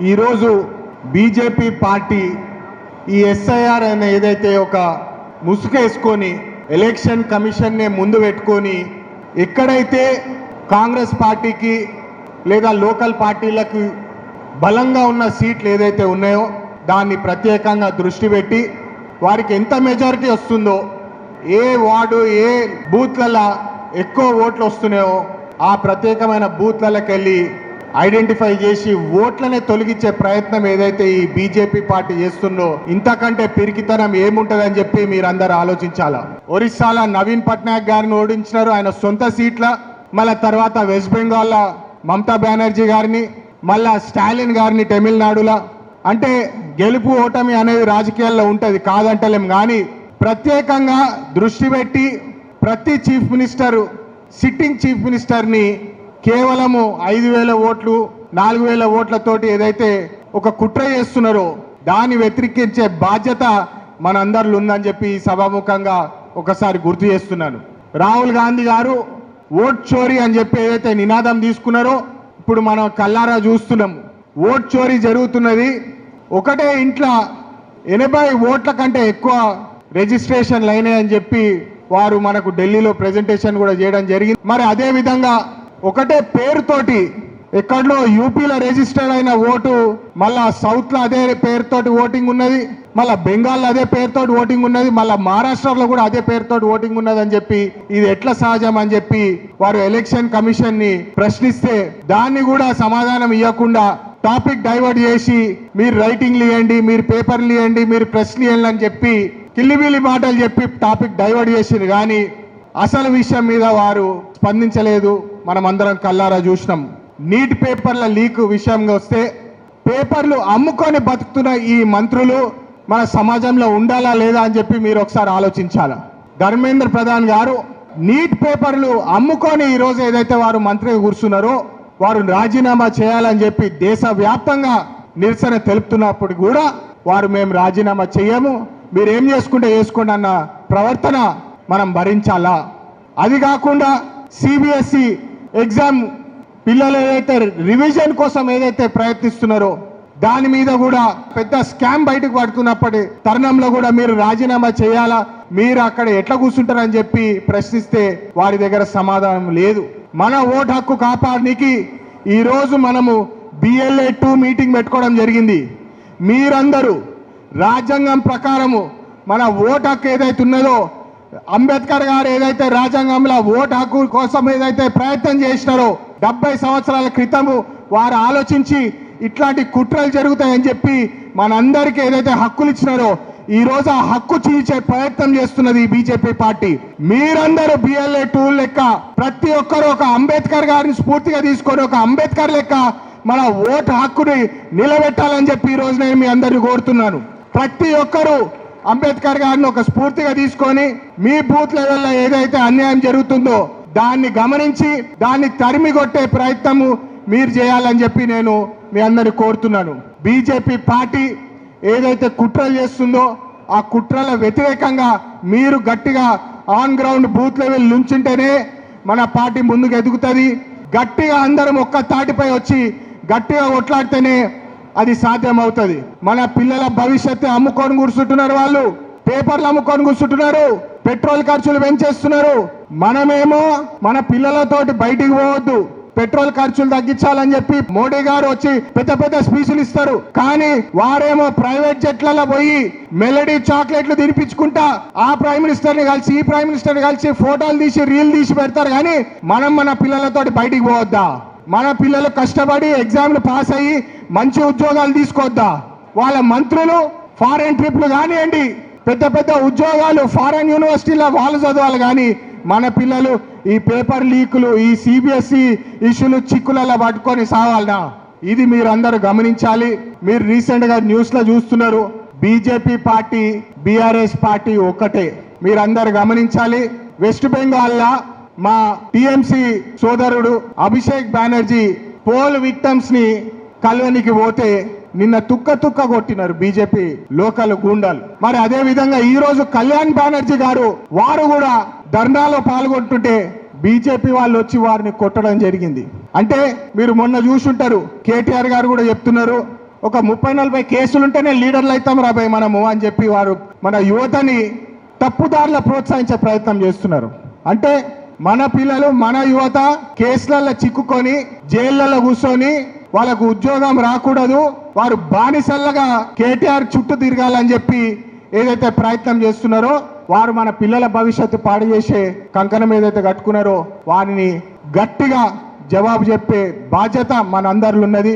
ఈరోజు BJP party ఈ SIR అనే ఏదైతే ఒక ముసుగేసుకొని ఎలక్షన్ కమిషన్నే ముందు పెట్టుకొని ఎక్కడైతే కాంగ్రెస్ పార్టీకి లేదా లోకల్ పార్టీలకు బలంగా ఉన్న సీట్లు ఏదైతే ఉన్నాయో దాన్ని ప్రత్యేకంగా దృష్టి పెట్టి వారికి ఎంత మెజారిటీ వస్తుందో, ఏ వార్డు ఏ బూత్లలో ఎక్కువ ఓట్లు వస్తున్నాయో ఆ ప్రత్యేకమైన బూత్లకి వెళ్ళి ఐడెంటిఫై చేసి ఓట్లనే తొలగించే ప్రయత్నం ఏదైతే ఈ బీజేపీ పార్టీ చేస్తుందో ఇంతకంటే పిరికితనం ఏముంటుందని చెప్పి మీరందరూ ఆలోచించాలా. ఒరిస్సాలో నవీన్ పట్నాయక్ గారిని ఓడించినారు, ఆయన సొంత సీట్ల. మళ్ళా తర్వాత వెస్ట్ బెంగాల్లో మమతా బెనర్జీ గారిని, మళ్ళా స్టాలిన్ గారిని తమిళనాడులో. అంటే గెలుపు ఓటమి అనేది రాజకీయాల్లో ఉంటుంది, కాదంటలేం. కానీ ప్రత్యేకంగా దృష్టి పెట్టి ప్రతి చీఫ్ మినిస్టర్ సిట్టింగ్ చీఫ్ మినిస్టర్ని కేవలము 5,000 ఓట్లు 4,000 ఓట్లతోటి ఏదైతే ఒక కుట్ర చేస్తున్నారో దాన్ని వ్యతిరేకించే బాధ్యత మనందరిలో ఉందని చెప్పి ఈ సభాముఖంగా ఒకసారి గుర్తు చేస్తున్నాను. రాహుల్ గాంధీ గారు ఓట్ చోరీ అని చెప్పి ఏదైతే నినాదం తీసుకున్నారో ఇప్పుడు మనం కల్లారా చూస్తున్నాం. ఓట్ చోరీ జరుగుతున్నది. ఒకటే ఇంట్లో 80 ఓట్ల కంటే ఎక్కువ రిజిస్ట్రేషన్లు అయినాయని చెప్పి వారు మనకు ఢిల్లీలో ప్రెజెంటేషన్ కూడా చేయడం జరిగింది. మరి అదే విధంగా ఒకటే పేరుతోటి ఎక్కడో యూపీలో రిజిస్టర్డ్ అయిన ఓటు మళ్ళా సౌత్లో అదే పేరుతోటి ఓటింగ్ ఉన్నది, మళ్ళా బెంగాల్లో అదే పేరుతోటి ఓటింగ్ ఉన్నది, మళ్ళా మహారాష్ట్రలో కూడా అదే పేరుతోటి ఓటింగ్ ఉన్నది అని చెప్పి ఇది ఎట్లా సహజం అని చెప్పి వారు ఎలక్షన్ కమిషన్ ని ప్రశ్నిస్తే దాన్ని కూడా సమాధానం ఇవ్వకుండా టాపిక్ డైవర్ట్ చేసి మీరు రైటింగ్లు ఇవ్వండి, మీరు పేపర్లు ఇవ్వండి, మీరు ప్రెస్లు ఇవ్వండి అని చెప్పి కిల్లిబిల్లి మాటలు చెప్పి టాపిక్ డైవర్ట్ చేసిరు. కానీ అసలు విషయం మీద వారు స్పందించలేదు. మనం అందరం కల్లారా చూసినాం. నీట్ పేపర్ల లీక్ విషయంగా వస్తే పేపర్లు అమ్ముకొని బతుకుతున్న ఈ మంత్రులు మన సమాజంలో ఉండాలా లేదా అని చెప్పి మీరు ఒకసారి ఆలోచించాలా. ధర్మేంద్ర ప్రధాన్ గారు నీట్ పేపర్లు అమ్ముకొని ఈరోజు ఏదైతే వారు మంత్రిగా కూర్చున్నారో వారు రాజీనామా చేయాలని చెప్పి దేశవ్యాప్తంగా నిరసన తెలుపుతున్నప్పుడు కూడా వారు మేము రాజీనామా చేయము, మీరేం చేసుకుంటే చేసుకోండి అన్న ప్రవర్తన మనం భరించాలా. అది కాకుండా సిబిఎస్ఈ ఎగ్జామ్ పిల్లలు ఏదైతే రివిజన్ కోసం ఏదైతే ప్రయత్నిస్తున్నారో దాని మీద కూడా పెద్ద స్కామ్ బయటకు పడుతున్నప్పటి తరుణంలో కూడా మీరు రాజీనామా చేయాలా, మీరు అక్కడ ఎట్లా కూర్చుంటారని చెప్పి ప్రశ్నిస్తే వారి దగ్గర సమాధానం లేదు. మన ఓటు హక్కు కాపాడడానికి ఈరోజు మనము BLA 2 మీటింగ్ పెట్టుకోవడం జరిగింది. మీరందరూ రాజ్యాంగం ప్రకారము మన ఓటు హక్కు ఏదైతే ఉన్నదో అంబేద్కర్ గారు ఏదైతే రాజ్యాంగంలో ఓటు హక్కు కోసం ఏదైతే ప్రయత్నం చేసినారో 70 సంవత్సరాల క్రితము వారు ఆలోచించి ఇట్లాంటి కుట్రలు జరుగుతాయని చెప్పి మనందరికీ ఏదైతే హక్కులు ఇచ్చినారో ఈ రోజు ఆ హక్కు చీల్చే ప్రయత్నం చేస్తున్నది ఈ బీజేపీ పార్టీ. మీరందరూ BLA 2 లెక్క ప్రతి ఒక్కరు ఒక అంబేద్కర్ గారిని స్ఫూర్తిగా తీసుకొని ఒక అంబేద్కర్ లెక్క మన ఓటు హక్కుని నిలబెట్టాలని చెప్పి ఈ రోజు నేను మీ అందరిని కోరుతున్నాను. ప్రతి ఒక్కరూ అంబేద్కర్ గారిని ఒక స్ఫూర్తిగా తీసుకొని మీ బూత్ లెవెల్లో ఏదైతే అన్యాయం జరుగుతుందో దాన్ని గమనించి దాన్ని తరిమి కొట్టే ప్రయత్నము మీరు చేయాలని చెప్పి నేను మీ అందరిని కోరుతున్నాను. బీజేపీ పార్టీ ఏదైతే కుట్రలు చేస్తుందో ఆ కుట్రల వ్యతిరేకంగా మీరు గట్టిగా ఆన్ గ్రౌండ్ బూత్ లెవెల్ నుంచుంటేనే మన పార్టీ ముందుకు ఎదుగుతుంది. గట్టిగా అందరం ఒక్క తాటిపై వచ్చి గట్టిగా కొట్లాడితేనే అది సాధ్యమవుతుంది. మన పిల్లల భవిష్యత్తు అమ్ముకొని కూర్చుంటున్నారు, వాళ్ళు పేపర్లు అమ్ముకొని కూర్చుంటున్నారు, పెట్రోల్ ఖర్చులు పెంచేస్తున్నారు. మనమేమో మన పిల్లలతోటి బయటికి పోవద్దు, పెట్రోల్ ఖర్చులు తగ్గించాలని చెప్పి మోడీ గారు వచ్చి పెద్ద పెద్ద స్పీచ్లు ఇస్తారు. కానీ వారేమో ప్రైవేట్ జెట్లలో పోయి మెలడీ చాక్లెట్లు తినిపించుకుంటా ఆ ప్రైమ్ మినిస్టర్ ని కలిసి ఈ ప్రైమ్ మినిస్టర్ ని కలిసి ఫోటోలు తీసి రీల్ తీసి పెడతారు. కానీ మనం మన పిల్లలతోటి బయటికి పోవద్దా? మన పిల్లలు కష్టపడి ఎగ్జామ్లు పాస్ అయ్యి మంచి ఉద్యోగాలు తీసుకోవద్దా? వాళ్ళ మంత్రులు ఫారెన్ ట్రిప్లు కానివ్వండి, పెద్ద పెద్ద ఉద్యోగాలు ఫారెన్ యూనివర్సిటీలో వాళ్ళు చదవాలి. కానీ మన పిల్లలు ఈ పేపర్ లీకులు ఈ CBSE ఇష్యూలు చిక్కులలో పట్టుకొని సావాలనా? ఇది మీరు అందరూ గమనించాలి. మీరు రీసెంట్ గా న్యూస్ లో చూస్తున్నారు, బీజేపీ పార్టీ BRS పార్టీ ఒక్కటే. మీరందరూ గమనించాలి. వెస్ట్ బెంగాల్లో మా TMC సోదరుడు అభిషేక్ బెనర్జీ పోల్ విక్టమ్స్ ని కలవనికి పోతే నిన్న తుక్క కొట్టినారు బీజేపీ లోకల్ గూండాలు. మరి అదే విధంగా ఈ రోజు కళ్యాణ్ బెనర్జీ గారు వారు కూడా ధర్నాలో పాల్గొంటుంటే బీజేపీ వాళ్ళు వచ్చి వారిని కొట్టడం జరిగింది. అంటే మీరు మొన్న చూసుంటారు, కేటీఆర్ గారు కూడా చెప్తున్నారు, ఒక 30-40 కేసులుంటేనే లీడర్లు అవుతాం రాబాయ్ మనము అని చెప్పి వారు మన యువతని తప్పుదారుల ప్రోత్సహించే ప్రయత్నం చేస్తున్నారు. అంటే మన పిల్లలు మన యువత కేసులలో చిక్కుకొని జైళ్లలో కూర్చొని వాళ్ళకు ఉద్యోగం రాకూడదు, వారు బానిసలుగా కేటీఆర్ చుట్టూ తిరగాలని చెప్పి ఏదైతే ప్రయత్నం చేస్తున్నారో వారు మన పిల్లల భవిష్యత్తు పాడు చేసే కంకణం ఏదైతే కట్టుకున్నారో వారిని గట్టిగా జవాబు చెప్పే బాధ్యత మనందరిలో ఉన్నది.